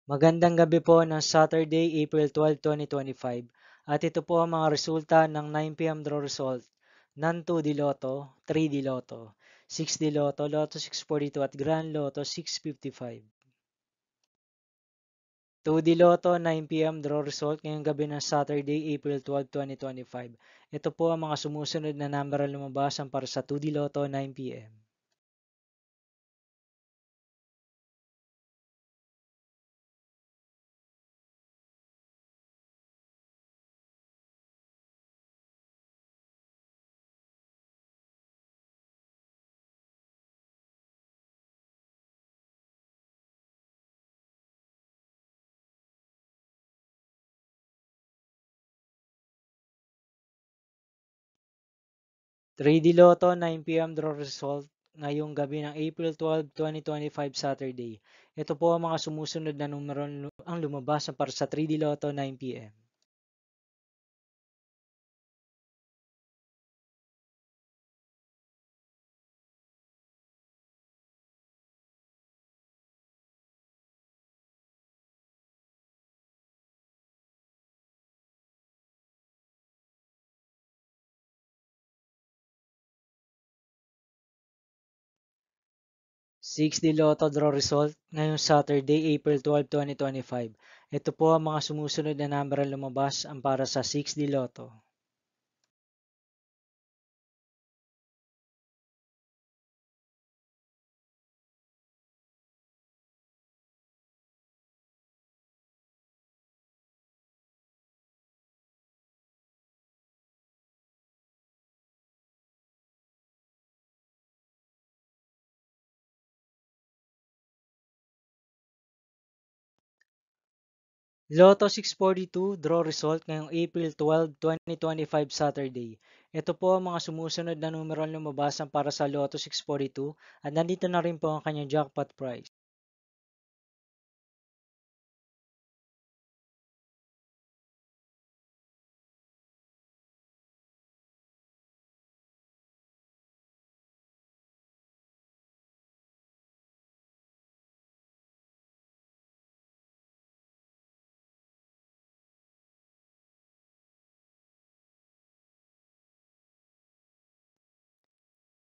Magandang gabi po ng Saturday, April 12, 2025. At ito po ang mga resulta ng 9 p.m. draw result ng 2D Lotto, 3D Lotto, 6D Lotto, Lotto 642 at Grand Lotto 655. 2D Lotto 9 p.m. draw result ngayong gabi ng Saturday, April 12, 2025. Ito po ang mga sumusunod na number na lumabasan para sa 2D Lotto 9 p.m. 3D Lotto 9 p.m. draw result ngayong gabi ng April 12, 2025 Saturday. Ito po ang mga sumusunod na numero ang lumabas para sa 3D Lotto 9 p.m. 6D Lotto draw result ngayong Saturday, April 12, 2025. Ito po ang mga sumusunod na number ang lumabas ang para sa 6D Lotto. 'Lotto 642 draw result ngayong April 12, 2025 Saturday. Ito po ang mga sumusunod na numero ang lumabasan para sa Lotto 642 at nandito na rin po ang kanyang jackpot prize.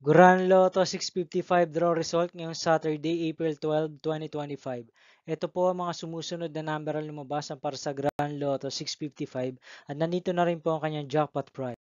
Grand Lotto 655 draw result ngayong Saturday, April 12, 2025. Ito po ang mga sumusunod na number ang lumabasan para sa Grand Lotto 655 at nandito na rin po ang kanyang jackpot prize.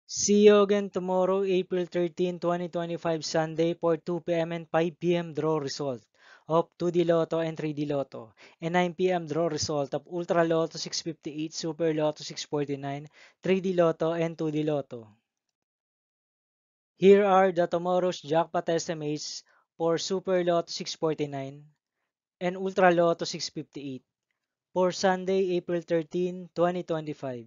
See you again tomorrow, April 13, 2025, Sunday for 2 p.m. and 5 p.m. draw result of 2D Lotto and 3D Lotto, and 9 p.m. draw result of Ultra Lotto 658, Super Lotto 649, 3D Lotto, and 2D Lotto. Here are the tomorrow's jackpot estimates for Super Lotto 649 and Ultra Lotto 658 for Sunday, April 13, 2025.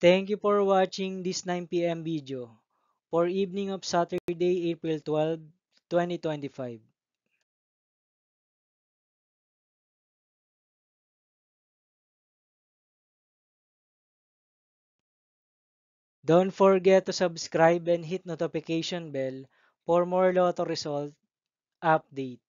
Thank you for watching this 9 p.m. video for evening of Saturday, April 12, 2025. Don't forget to subscribe and hit notification bell for more Lotto result update.